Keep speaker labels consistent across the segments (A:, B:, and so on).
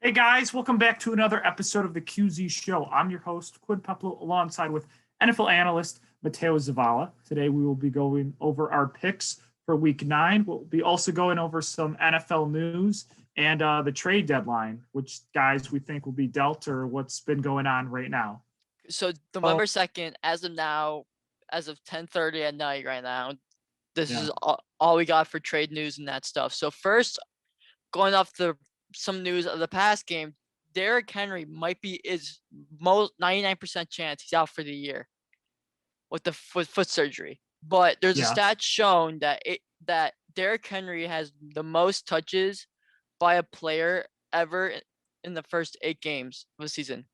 A: Hey guys, welcome back to another episode of the QZ Show. I'm your host, Quinn Peplo, alongside with NFL analyst Matteo Zavala. Today we will be going over our picks for week 9. We'll be also going over some NFL news and the trade deadline, which guys we think will be dealt or what's been going on right now.
B: So November 2nd, as of now, as of 10:30 at night right now, this
A: Yeah.
B: is all we got for trade news and that stuff. So first, going off some news of the past game, Derrick Henry is most 99% chance he's out for the year with the foot surgery. But there's a
A: Yeah.
B: stat shown that Derrick Henry has the most touches by a player ever in the first 8 games of the season.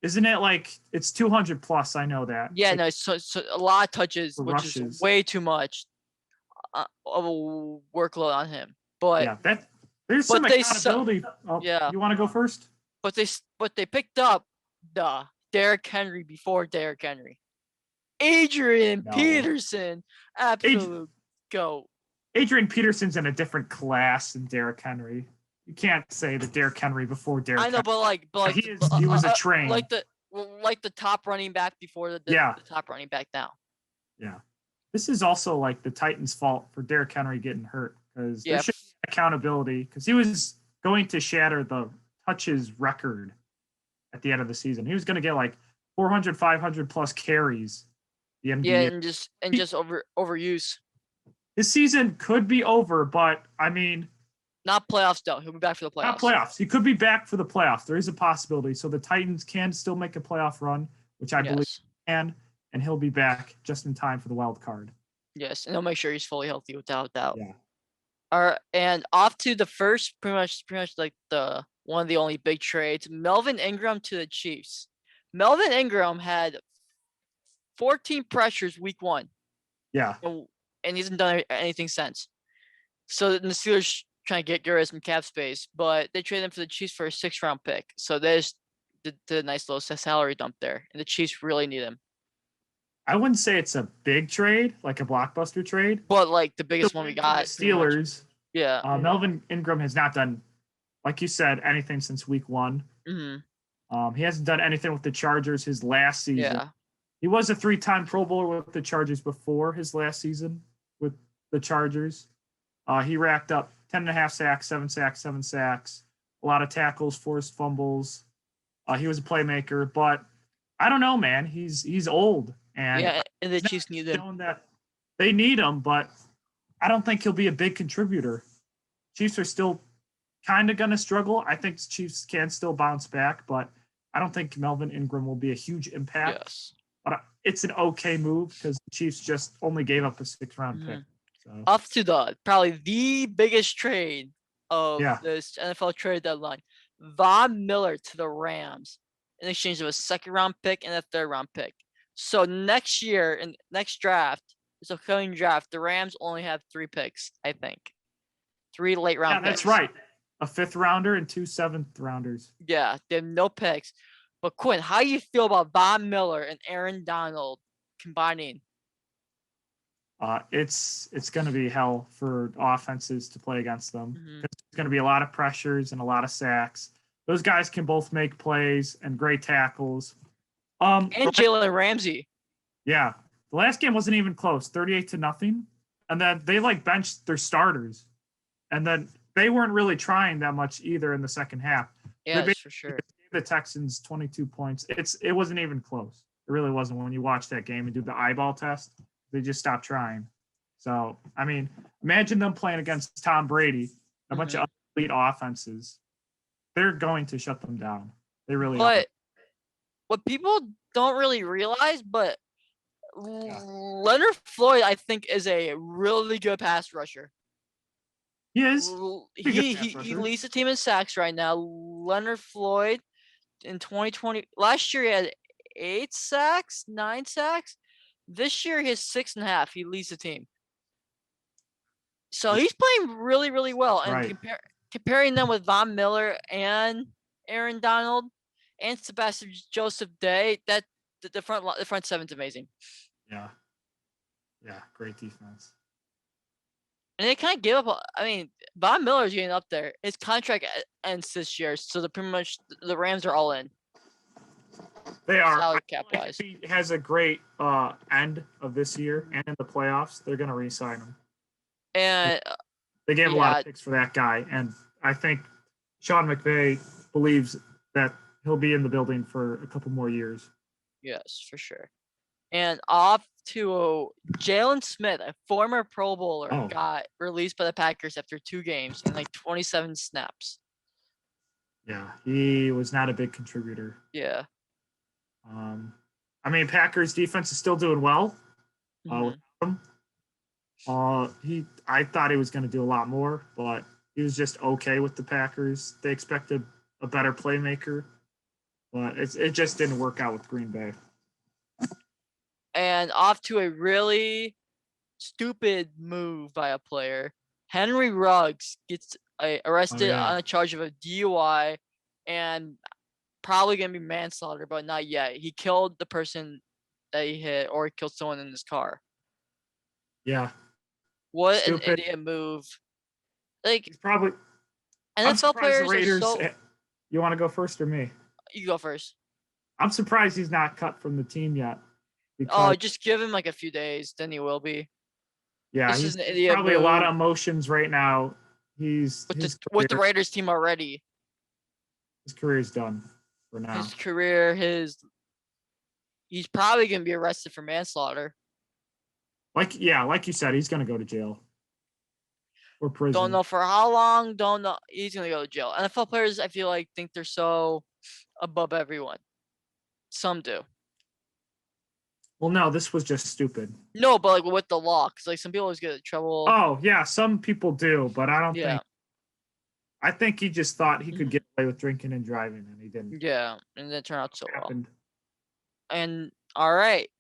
A: Isn't it like it's 200 plus? I know that.
B: Yeah,
A: like
B: no, so a lot of touches, which
A: rushes.
B: is way too much of a workload on him. But
A: Yeah, there's some accountability.
B: Yeah,
A: You want to go first?
B: but they picked up the Derrick Henry before Derrick Henry. Adrian
A: No.
B: Peterson, absolute goat.
A: Adrian Peterson's in a different class than Derrick Henry. You can't say that Derrick Henry before Derrick.
B: I know,
A: Henry.
B: but like
A: he was a train.
B: like the top running back before the top running back now.
A: Yeah, this is also like the Titans' fault for Derrick Henry getting hurt because there should be accountability because he was going to shatter the touches record at the end of the season. He was going to get like 400, 500 plus carries.
B: The NBA. Yeah, and just overuse.
A: His season could be over, but I mean,
B: not playoffs though. He'll be back for the playoffs.
A: Not playoffs. He could be back for the playoffs. There is a possibility. So the Titans can still make a playoff run, which I believe can, and he'll be back just in time for the wild card.
B: Yes, and he'll make sure he's fully healthy without doubt.
A: Yeah.
B: All right, and off to the first, pretty much like the one of the only big trades, Melvin Ingram to the Chiefs. Melvin Ingram had 14 pressures week 1.
A: Yeah.
B: And he hasn't done anything since. So the Steelers trying to get rid of some cap space, but they traded him for the Chiefs for a 6th-round pick. So there's the nice little salary dump there, and the Chiefs really need him.
A: I wouldn't say it's a big trade, like a blockbuster trade,
B: but like the biggest one we got.
A: Steelers.
B: Yeah.
A: Melvin Ingram has not done, like you said, anything since week 1.
B: Mm-hmm.
A: He hasn't done anything with the Chargers his last season.
B: Yeah.
A: He was a 3-time Pro Bowler with the Chargers before his last season with the Chargers. He racked up 10.5 sacks, 7 sacks, a lot of tackles, forced fumbles. He was a playmaker, but I don't know, man. He's old, and
B: the Chiefs need him.
A: That they need him, but I don't think he'll be a big contributor. Chiefs are still kind of going to struggle. I think the Chiefs can still bounce back, but I don't think Melvin Ingram will be a huge impact.
B: Yes.
A: But it's an okay move because the Chiefs just only gave up a 6th-round pick. So.
B: Off to probably the biggest trade of this NFL trade deadline. Von Miller to the Rams in exchange of a 2nd-round pick and a 3rd-round pick. So next year, in next draft, this upcoming draft, the Rams only have 3 picks, I think. 3 late-round picks.
A: That's right. A 5th-rounder and 2 7th-rounders.
B: Yeah, they have no picks. But Quinn, how do you feel about Von Miller and Aaron Donald combining?
A: It's going to be hell for offenses to play against them.
B: Mm-hmm.
A: There's going to be a lot of pressures and a lot of sacks. Those guys can both make plays and great tackles.
B: And Jalen Ramsey.
A: Yeah. The last game wasn't even close, 38-0. And then they benched their starters. And then they weren't really trying that much either in the second half.
B: Yeah, that's for sure.
A: The Texans 22 points. It wasn't even close. It really wasn't when you watch that game and do the eyeball test. They just stopped trying. So, I mean, imagine them playing against Tom Brady, a bunch of elite offenses. They're going to shut them down. They really are.
B: But what people don't really realize, but Leonard Floyd, I think, is a really good pass rusher.
A: He is.
B: He leads the team in sacks right now. Leonard Floyd in 2020, last year he had 8 sacks, 9 sacks. This year he has 6.5. He leads the team. So he's playing really, really well. And comparing them with Von Miller and Aaron Donald and Sebastian Joseph Day, that the front seven's amazing.
A: Yeah. Yeah, great defense.
B: And they kind of gave up. I mean, Von Miller's getting up there. His contract ends this year, so the Rams are all in.
A: They are.
B: Salary cap wise.
A: If he has a great end of this year and in the playoffs, they're going to re-sign him.
B: And
A: they gave a lot of picks for that guy, and I think Sean McVay believes that he'll be in the building for a couple more years.
B: Yes, for sure. And off to Jalen Smith, a former Pro Bowler, got released by the Packers after 2 games and like 27 snaps.
A: Yeah, he was not a big contributor.
B: Yeah.
A: I mean, Packers defense is still doing well. Without him. I thought he was going to do a lot more, but he was just okay with the Packers. They expected a better playmaker, but it just didn't work out with Green Bay.
B: And off to a really stupid move by a player. Henry Ruggs gets arrested on a charge of a DUI and probably going to be manslaughter, but not yet. He killed the person that he hit, or he killed someone in his car.
A: Yeah.
B: What stupid. An idiot move. Like,
A: he's probably
B: NFL players
A: Raiders,
B: are so...
A: You want to go first or me?
B: You go first.
A: I'm surprised he's not cut from the team yet.
B: Just give him like a few days, then he will be.
A: Yeah, he's probably a lot of emotions right now. He's
B: with the Raiders team already.
A: His career's done for now.
B: He's probably gonna be arrested for manslaughter.
A: Like you said, he's gonna go to jail or prison.
B: Don't know for how long. Don't know. He's gonna go to jail. NFL players, I feel like, think they're so above everyone. Some do.
A: Well, no, this was just stupid.
B: No, but like with the law, because like some people always get in trouble.
A: Oh yeah, some people do, but I don't think. I think he just thought he could get away with drinking and driving, and he didn't.
B: Yeah, and it turned out so well. And all right,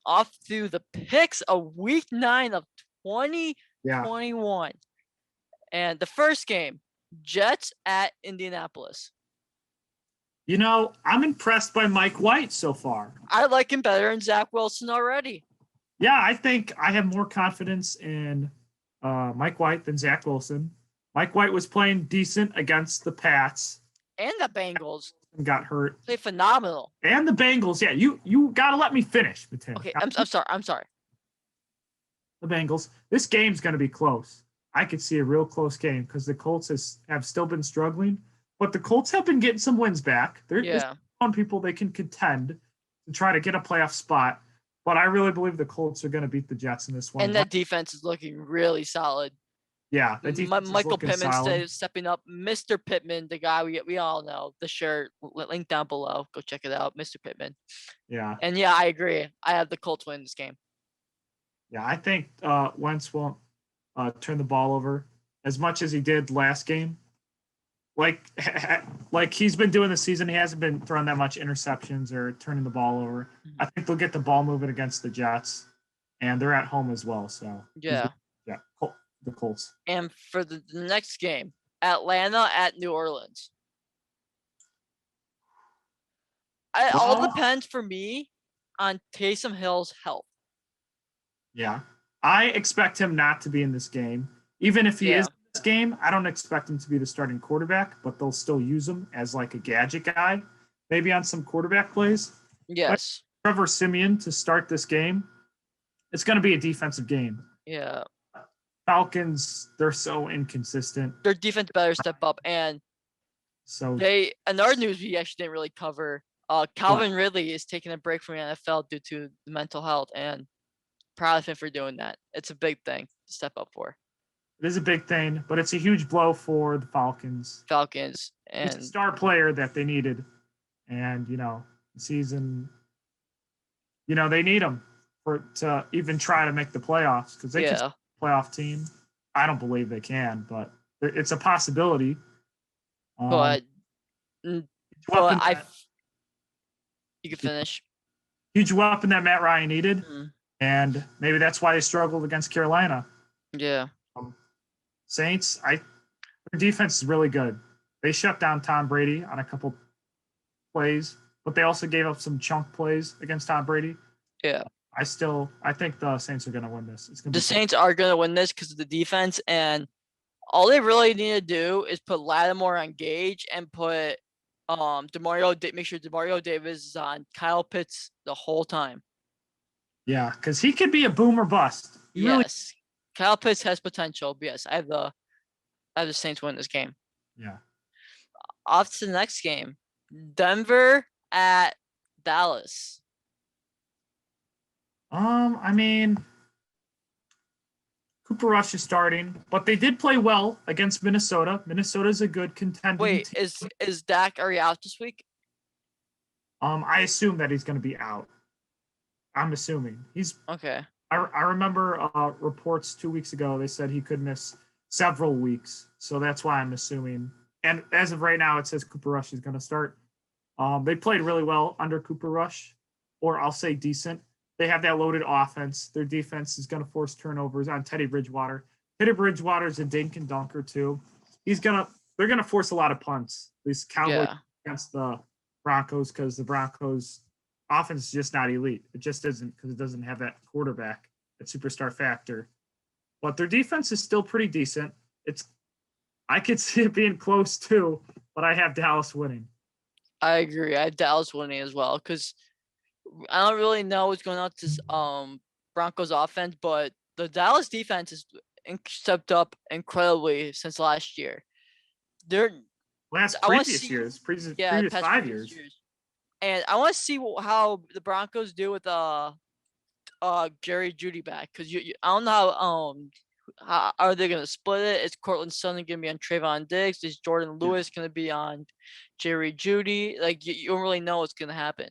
B: off to the picks of Week 9 of 2021, and the first game, Jets at Indianapolis.
A: You know, I'm impressed by Mike White so far.
B: I like him better than Zach Wilson already.
A: Yeah, I think I have more confidence in Mike White than Zach Wilson. Mike White was playing decent against the Pats.
B: And the Bengals.
A: Got hurt.
B: Played phenomenal.
A: And the Bengals. Yeah, you got to let me finish, Mateo.
B: Okay, I'm sorry.
A: The Bengals. This game's going to be close. I could see a real close game because the Colts have still been struggling. But the Colts have been getting some wins back. There's on people they can contend to try to get a playoff spot. But I really believe the Colts are going to beat the Jets in this one.
B: And that defense is looking really solid.
A: Yeah, the defense
B: Michael Pittman stepping up. Mr. Pittman, the guy we all know, the shirt, link down below. Go check it out, Mr. Pittman.
A: Yeah.
B: And yeah, I agree. I have the Colts win this game.
A: Yeah, I think Wentz won't turn the ball over as much as he did last game. Like he's been doing this season, he hasn't been throwing that much interceptions or turning the ball over. Mm-hmm. I think they'll get the ball moving against the Jets, and they're at home as well. So
B: the
A: Colts.
B: And for the next game, Atlanta at New Orleans. All depends for me on Taysom Hill's health.
A: Yeah, I expect him not to be in this game, even if he is. Game, I don't expect him to be the starting quarterback, but they'll still use him as like a gadget guy, maybe on some quarterback plays.
B: Yes.
A: But Trevor Siemian to start this game. It's going to be a defensive game.
B: Yeah.
A: Falcons, they're so inconsistent.
B: Their defense better step up, and another news we actually didn't really cover. Calvin Ridley is taking a break from the NFL due to mental health, and proud of him for doing that. It's a big thing to step up for.
A: It is a big thing, but it's a huge blow for the Falcons.
B: And
A: he's a star player that they needed. And, the season, they need him to even try to make the playoffs because they can playoff team. I don't believe they can, but it's a possibility.
B: You can finish.
A: Huge weapon that Matt Ryan needed, and maybe that's why they struggled against Carolina.
B: Yeah.
A: Saints, their defense is really good. They shut down Tom Brady on a couple plays, but they also gave up some chunk plays against Tom Brady.
B: Yeah.
A: I think the Saints are going to win this.
B: The Saints are going to win this because of the defense, and all they really need to do is put Lattimore on Gage and put make sure DeMario Davis is on Kyle Pitts the whole time.
A: Yeah, because he could be a boom or bust.
B: Yes. Kyle Pitts has potential. But yes, I have the Saints win this game.
A: Yeah.
B: Off to the next game. Denver at Dallas.
A: I mean, Cooper Rush is starting, but they did play well against Minnesota. Minnesota's a good contending team.
B: Is Dak already out this week?
A: I assume that he's going to be out. I'm assuming he's
B: okay.
A: I remember reports 2 weeks ago. They said he could miss several weeks, so that's why I'm assuming. And as of right now, it says Cooper Rush is going to start. They played really well under Cooper Rush, or I'll say decent. They have that loaded offense. Their defense is going to force turnovers on Teddy Bridgewater. Teddy Bridgewater is a dink and dunker too. They're gonna force a lot of punts. These Cowboys against the Broncos because the Broncos offense is just not elite. It just isn't because it doesn't have that quarterback, that superstar factor. But their defense is still pretty decent. I could see it being close too, but I have Dallas winning.
B: I agree. I have Dallas winning as well because I don't really know what's going on with this Broncos offense, but the Dallas defense has stepped up incredibly since last year. Previous 5 years. And I want to see how the Broncos do with Jerry Jeudy back because I don't know how are they going to split it? Is Cortland Sutton going to be on Trayvon Diggs? Is Jordan Lewis going to be on Jerry Jeudy? Like you don't really know what's going to happen.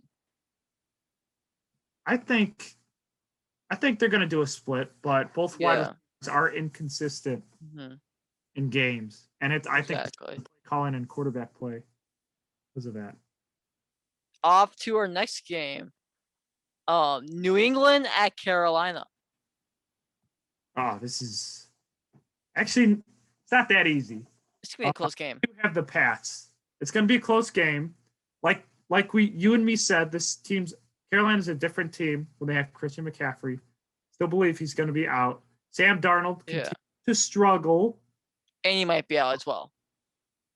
A: I think they're going to do a split, but both wide receivers are inconsistent in games, and I think calling and quarterback play because of that.
B: Off to our next game, New England at Carolina.
A: Oh, this is actually it's not that easy.
B: It's gonna be a close game.
A: You have the Pats. It's gonna be a close game, like you and me said. Carolina's a different team when they have Christian McCaffrey. Still believe he's going to be out. Sam Darnold continues to struggle.
B: And he might be out as well.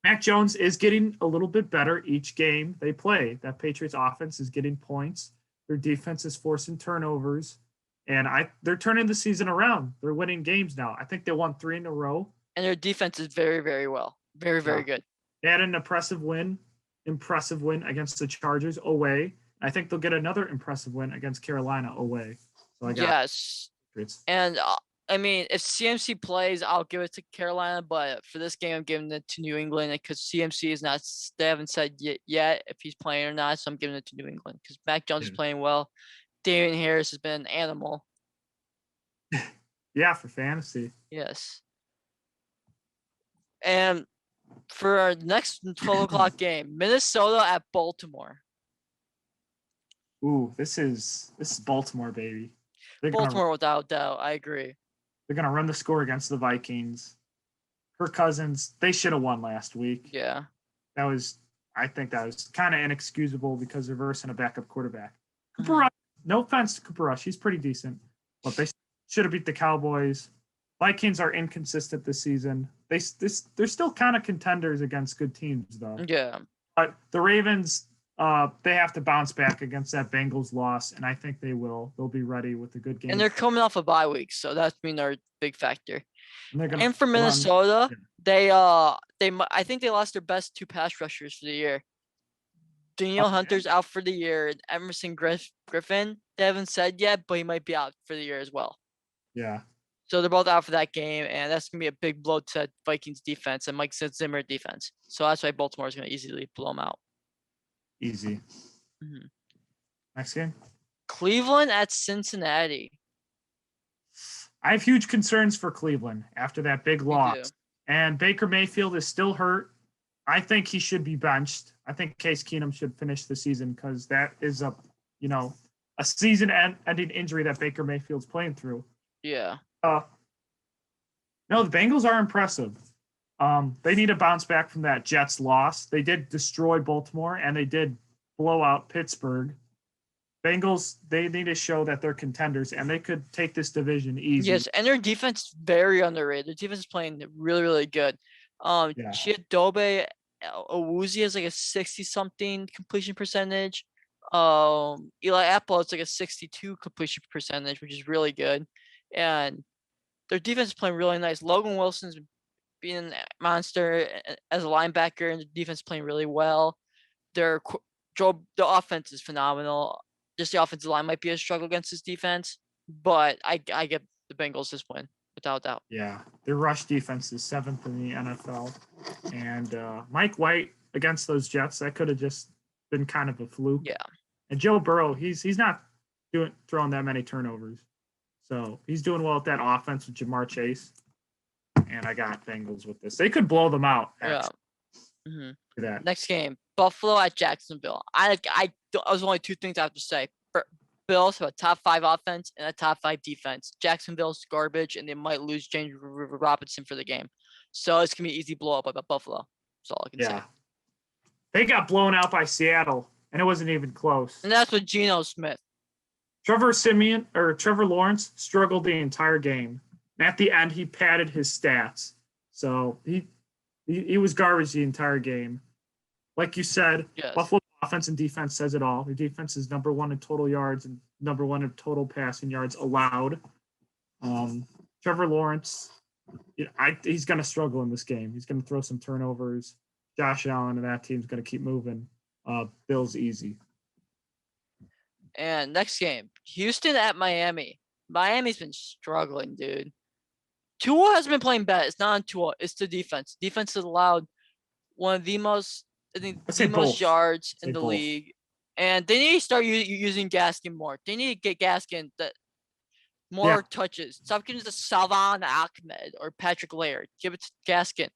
A: Mac Jones is getting a little bit better each game they play. That Patriots offense is getting points. Their defense is forcing turnovers. And they're turning the season around. They're winning games now. I think they won 3 in a row.
B: And their defense is very, very well. Very, very good.
A: They had an impressive win against the Chargers away. I think they'll get another impressive win against Carolina away. So I got Patriots.
B: And I mean, if CMC plays, I'll give it to Carolina. But for this game, I'm giving it to New England because CMC is not. They haven't said yet if he's playing or not. So I'm giving it to New England because Mac Jones is playing well. Damian Harris has been an animal.
A: Yeah, for fantasy.
B: Yes. And for our next 12 o'clock game, Minnesota at Baltimore.
A: Ooh, this is Baltimore, baby.
B: Baltimore without doubt. I agree.
A: They're going to run the score against the Vikings. Kirk Cousins, they should have won last week.
B: Yeah.
A: I think that was kind of inexcusable because they're versing a backup quarterback. Cooper Rush, no offense to Cooper Rush. He's pretty decent. But they should have beat the Cowboys. Vikings are inconsistent this season. They're still kind of contenders against good teams, though.
B: Yeah.
A: But the Ravens, they have to bounce back against that Bengals loss, and I think they will. They'll be ready with a good game.
B: And they're coming off a bye week, so that's been their big factor. And for Minnesota, I think they lost their best 2 pass rushers for the year. Danielle Hunter's out for the year, and Emerson Griffin, they haven't said yet, but he might be out for the year as well.
A: Yeah.
B: So they're both out for that game, and that's going to be a big blow to Vikings defense and Mike Zimmer defense. So that's why Baltimore is going to easily blow them out.
A: Easy.
B: Mm-hmm.
A: Next game?
B: Cleveland at Cincinnati.
A: I have huge concerns for Cleveland after that big loss. And Baker Mayfield is still hurt. I think he should be benched. I think Case Keenum should finish the season because that is a season-ending injury that Baker Mayfield's playing through.
B: Yeah.
A: No, the Bengals are impressive. They need to bounce back from that Jets loss. They did destroy Baltimore, and they did blow out Pittsburgh. Bengals, they need to show that they're contenders, and they could take this division easy.
B: Yes, and their defense is very underrated. Their defense is playing really, really good. Chidobe Owuzie has like a 60-something completion percentage. Eli Apple, it's like a 62 completion percentage, which is really good. And their defense is playing really nice. Logan Wilson's being a monster as a linebacker, and the defense is playing really well. The offense is phenomenal. Just the offensive line might be a struggle against this defense, but I get the Bengals this win without doubt.
A: Yeah, their rush defense is 7th in the NFL, and Mike White against those Jets, that could have just been kind of a fluke.
B: Yeah,
A: and Joe Burrow, he's not throwing that many turnovers, so he's doing well at that offense with Jamar Chase. And I got Bengals with this. They could blow them out. Actually.
B: Yeah. Mm-hmm.
A: That.
B: Next game, Buffalo at Jacksonville. I was only 2 things I have to say. Bills have a top 5 offense and a top 5 defense. Jacksonville's garbage, and they might lose James Robinson for the game. So it's gonna be easy blow up by Buffalo. That's all I can say.
A: They got blown out by Seattle, and it wasn't even close.
B: And that's with Geno Smith.
A: Trevor Lawrence struggled the entire game. And at the end, he padded his stats. So he was garbage the entire game. Like you said, yes. Buffalo offense and defense says it all. The defense is number 1 in total yards and number 1 in total passing yards allowed. Trevor Lawrence, he's going to struggle in this game. He's going to throw some turnovers. Josh Allen and that team's going to keep moving. Bills easy.
B: And next game, Houston at Miami. Miami's been struggling, dude. Tua has been playing bad. It's not on Tua. It's the defense. Defense has allowed one of the most, most yards in the league. And they need to start using Gaskin more. They need to get Gaskin more touches. Stop giving it to Salvon Ahmed or Patrick Laird. Give it to Gaskin.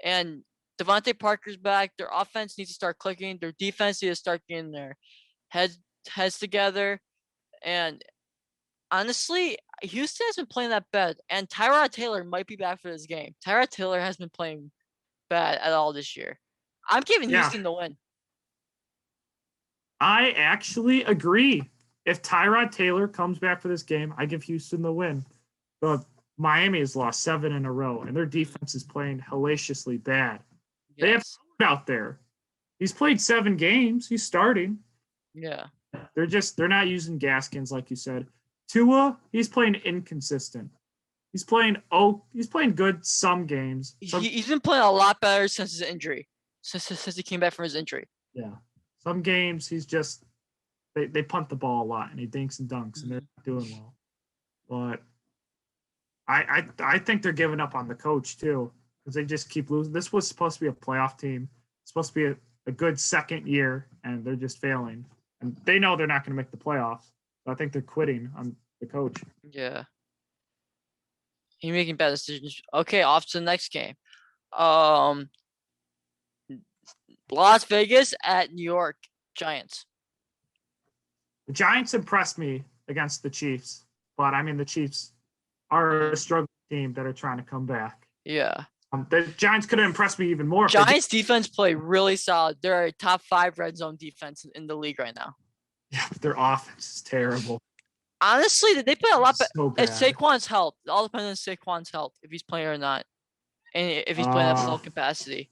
B: And Devontae Parker's back. Their offense needs to start clicking. Their defense needs to start getting their heads together. And honestly, Houston has been playing that bad, and Tyrod Taylor might be back for this game. Tyrod Taylor has been playing bad at all this year. I'm giving Houston the win.
A: I actually agree. If Tyrod Taylor comes back for this game, I give Houston the win. But Miami has lost 7 in a row, and their defense is playing hellaciously bad. Yes. They have out there. He's played 7 games. He's starting.
B: Yeah.
A: They're not using Gaskins, like you said. Tua, he's playing inconsistent. He's playing good some games.
B: He's been playing a lot better since his injury. Since he came back from his injury.
A: Yeah. Some games he's just they punt the ball a lot and he dinks and dunks and they're not doing well. But I think they're giving up on the coach too, because they just keep losing. This was supposed to be a playoff team. It's supposed to be a good second year, and they're just failing. And they know they're not going to make the playoffs. So I think they're quitting on the coach.
B: Yeah. He's making bad decisions. Okay, off to the next game. Las Vegas at New York Giants.
A: The Giants impressed me against the Chiefs, but I mean the Chiefs are a struggling team that are trying to come back.
B: Yeah.
A: The Giants could have impressed me even more.
B: Giants defense play really solid. They're a top 5 red zone defense in the league right now.
A: Yeah, but their offense is terrible.
B: Honestly, they play a lot better. It's Saquon's health. It all depends on Saquon's health, if he's playing or not, and if he's playing at full capacity.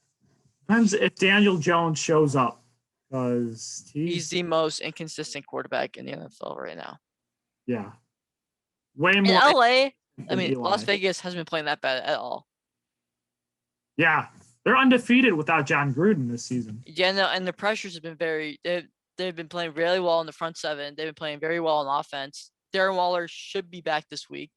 A: Depends if Daniel Jones shows up, because
B: he's the most inconsistent quarterback in the NFL right now.
A: Yeah, way more.
B: In LA, I mean, Las Vegas hasn't been playing that bad at all.
A: Yeah, they're undefeated without John Gruden this season.
B: Yeah, no, and the pressures have been they've been playing really well in the front 7. They've been playing very well on offense. Darren Waller should be back this week.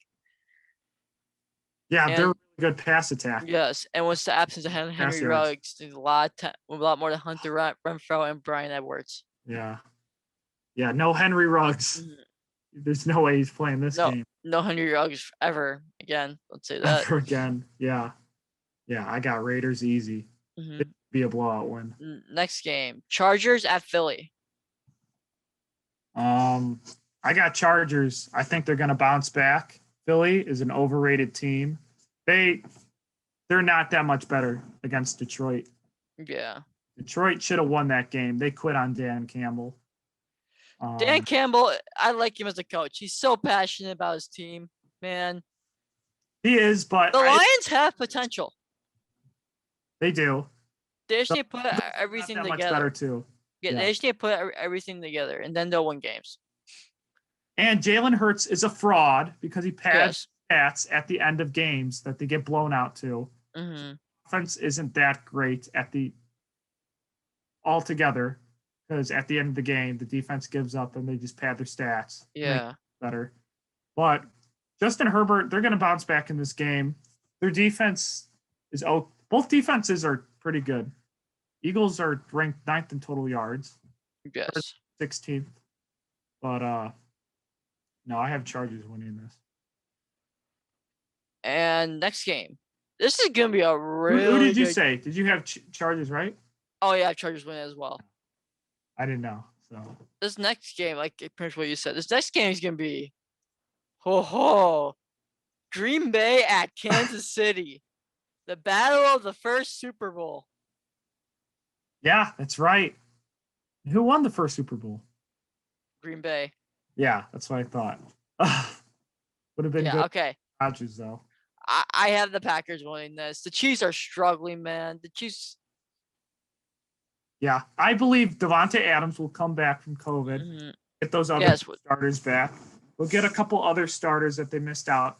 A: Yeah, they're a really good pass attack.
B: Yes, and with the absence of Henry Ruggs, there's a lot more to Hunter Renfrow and Brian Edwards.
A: Yeah, no Henry Ruggs. Mm-hmm. There's no way he's playing this game.
B: No Henry Ruggs ever again. Let's say that.
A: Ever again. Yeah, I got Raiders easy.
B: Mm-hmm.
A: It'd be a blowout win.
B: Next game, Chargers at Philly.
A: I got Chargers. I think they're going to bounce back. Philly is an overrated team. They're not that much better against Detroit.
B: Yeah.
A: Detroit should have won that game. They quit on Dan Campbell.
B: Dan Campbell, I like him as a coach. He's so passionate about his team, man.
A: He is, but
B: the Lions have potential.
A: They do.
B: They just need to put everything together. Much
A: better too.
B: Yeah, they just need to put everything together, and then they'll win games.
A: And Jalen Hurts is a fraud because he pads stats at the end of games that they get blown out to.
B: Mm-hmm.
A: Offense isn't that great at the altogether because at the end of the game, the defense gives up and they just pad their stats.
B: Yeah.
A: Better. But Justin Herbert, they're going to bounce back in this game. Their defense is both defenses are pretty good. Eagles are ranked 9th in total yards.
B: Yes.
A: 16th. But no, I have Chargers winning this.
B: And next game. This is going to be a really
A: Who did you say? Did you have Chargers, right?
B: Oh, yeah, Chargers win as well.
A: I didn't know. So
B: this next game, like pretty much what you said, this next game is going to be Green Bay at Kansas City. The battle of the first Super Bowl.
A: Yeah, that's right. Who won the first Super Bowl?
B: Green Bay.
A: Yeah, that's what I thought. Would have been good.
B: Okay.
A: Rodgers, though.
B: I have the Packers winning this. The Chiefs are struggling, man. The Chiefs.
A: Yeah, I believe Devontae Adams will come back from COVID. Get those other starters back. We'll get a couple other starters that they missed out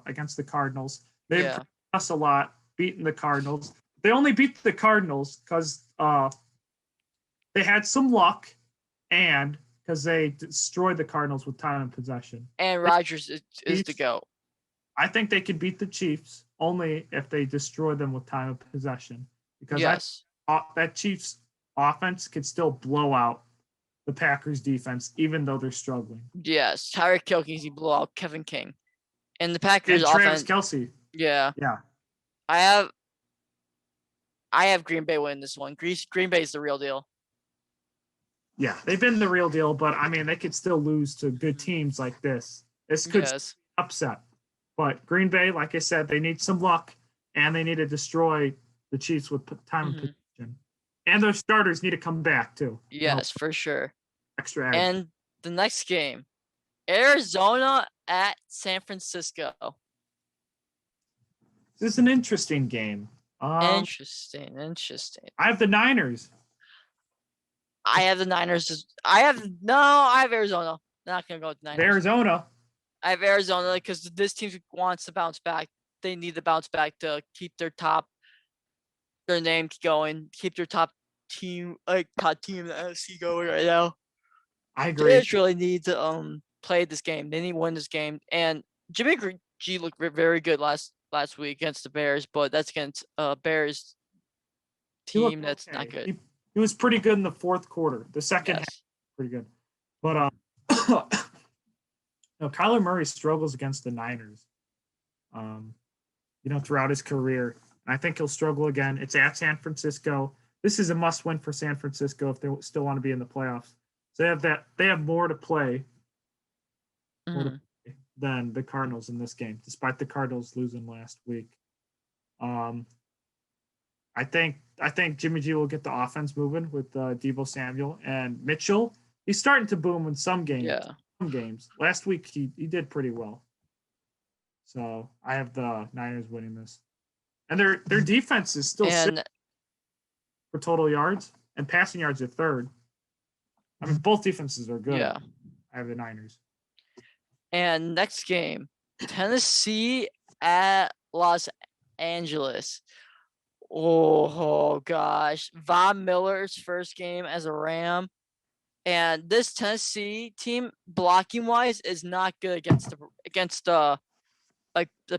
A: against the Cardinals. They've impressed us a lot, beating the Cardinals. They only beat the Cardinals because they had some luck and because they destroyed the Cardinals with time and possession. And
B: Rodgers is the GOAT.
A: I think they could beat the Chiefs only if they destroy them with time of possession. Because that Chiefs offense could still blow out the Packers defense, even though they're struggling.
B: Yes, Tyreek Hill can easily blow out Kevin King. And the Packers
A: offense. Travis Kelce.
B: Yeah.
A: Yeah.
B: I have Green Bay winning this one. Green Bay is the real deal.
A: Yeah, they've been the real deal, but I mean, they could still lose to good teams like this. This could upset. But Green Bay, like I said, they need some luck, and they need to destroy the Chiefs with time and position. And their starters need to come back, too.
B: Yes, for sure.
A: Extra.
B: And the next game, Arizona at San Francisco.
A: This is an interesting game.
B: Interesting.
A: I have the Niners.
B: I have the Niners. I have Arizona. I'm not going to go with the Niners.
A: Arizona.
B: I have Arizona because this team wants to bounce back. They need to bounce back to keep their name going, keep their top team in the NFC going right now.
A: I agree.
B: They just really need to play this game. They need to win this game. And Jimmy G looked very good last week against the Bears, but that's against Bears team that's not good.
A: He was pretty good in the fourth quarter. The second half, pretty good. But Kyler Murray struggles against the Niners, throughout his career. And I think he'll struggle again. It's at San Francisco. This is a must-win for San Francisco if they still want to be in the playoffs. So they have more to play than the Cardinals in this game, despite the Cardinals losing last week. I think Jimmy G will get the offense moving with Deebo Samuel and Mitchell. He's starting to boom in some games.
B: Yeah.
A: Some games. Last week he did pretty well. So I have the Niners winning this. And their defense is still for total yards, and passing yards are third. I mean, both defenses are good.
B: Yeah.
A: I have the Niners.
B: And next game, Tennessee at Los Angeles. Oh gosh. Von Miller's first game as a Ram. And this Tennessee team, blocking wise, is not good against the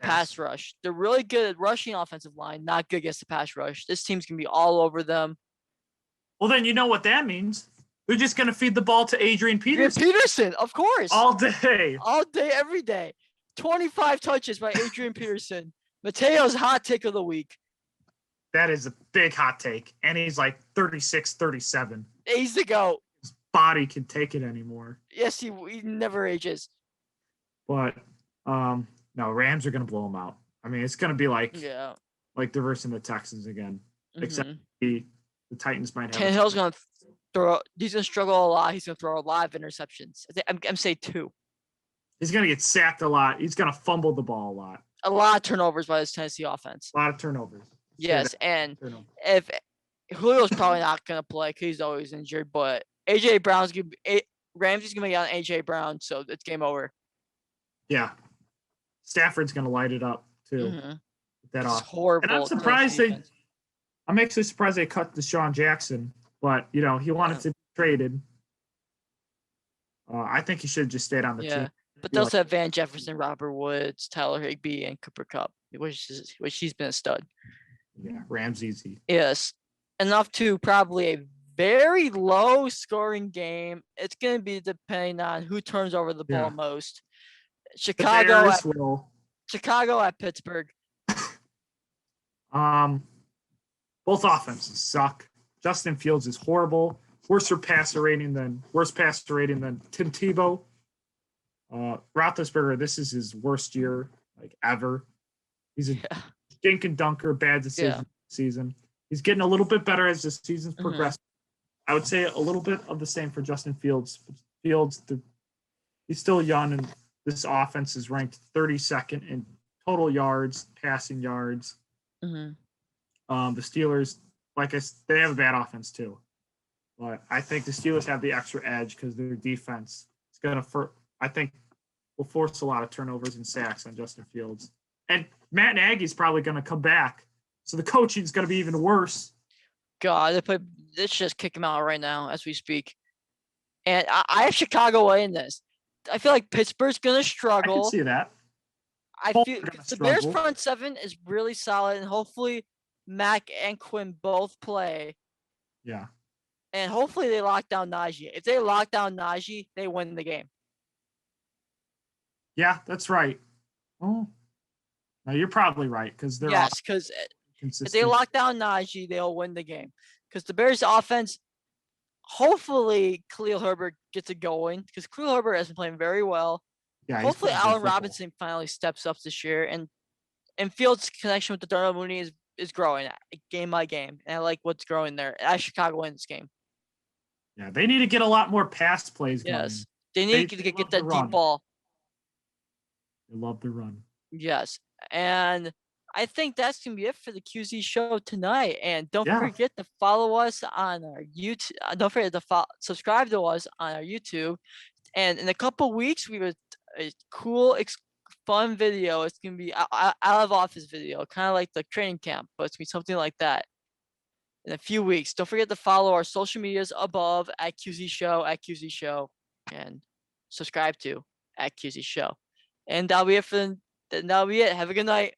B: pass rush. They're really good at rushing offensive line, not good against the pass rush. This team's gonna be all over them.
A: Well, then you know what that means. They're just gonna feed the ball to Adrian Peterson.
B: Of course.
A: All day,
B: every day. 25 touches by Adrian Peterson. Mateo's hot take of the week.
A: That is a big hot take. And he's like 36, 37.
B: He's the GOAT.
A: His body can take it anymore.
B: Yes, he never ages.
A: But no, Rams are gonna blow him out. I mean, it's gonna be like they're versing the Texans again. Except the Titans might have.
B: Tannehill's gonna He's gonna struggle a lot. He's gonna throw a lot of interceptions. I'm saying 2.
A: He's gonna get sacked a lot. He's gonna fumble the ball a lot.
B: A lot of turnovers by this Tennessee offense.
A: A lot of turnovers.
B: Yes, and if Julio's probably not gonna play because he's always injured, but Ramsey's gonna be on AJ Brown, so it's game over.
A: Yeah, Stafford's gonna light it up too.
B: Mm-hmm.
A: That off.
B: Horrible.
A: And I'm surprised I'm actually surprised they cut Deshaun Jackson, but he wanted to be traded. I think he should have just stayed on the team.
B: But they also have Van Jefferson, Robert Woods, Tyler Higbee, and Cooper Kupp, which he's been a stud.
A: Yeah, Ramsey's.
B: Yes, enough to probably a very low scoring game. It's going to be depending on who turns over the ball most. Chicago at Pittsburgh.
A: Both offenses suck. Justin Fields is horrible. Worse passer rating than Tim Tebow. Roethlisberger, this is his worst year ever. He's a stinking dunker, bad decision season. He's getting a little bit better as the season's progressed. I would say a little bit of the same for Justin Fields. He's still young, and this offense is ranked 32nd in total yards, passing yards.
B: Mm-hmm.
A: The Steelers, they have a bad offense too. But I think the Steelers have the extra edge because their defense is will force a lot of turnovers and sacks on Justin Fields. And Matt Nagy's probably going to come back. So the coaching is going to be even worse.
B: God, let's just kick him out right now as we speak. And I have Chicago winning this. I feel like Pittsburgh's going to struggle.
A: I can see that.
B: I feel the Bears front seven is really solid, and hopefully Mac and Quinn both play.
A: Yeah.
B: And hopefully they lock down Najee. If they lock down Najee, they win the game.
A: Yeah, that's right. Oh, no, you're probably right because they're
B: because if they lock down Najee, they'll win the game. Because the Bears' offense, hopefully Khalil Herbert gets it going because Khalil Herbert has been playing very well. Yeah, hopefully Allen Robinson finally steps up this year, and Fields' connection with the Darnell Mooney is growing game by game, and I like what's growing there. As Chicago wins this game.
A: Yeah, they need to get a lot more pass plays going.
B: Yes, they need to get that deep ball.
A: They love the run.
B: Yes, and I think that's going to be it for the QZ show tonight. And don't forget to follow us on our YouTube. Don't forget to subscribe to us on our YouTube. And in a couple weeks, we have a cool, fun video. It's going to be out of office video, kind of like the training camp, but it's going to be something like that in a few weeks. Don't forget to follow our social medias above at QZ Show, and subscribe to at QZ Show. And that'll be it. Have a good night.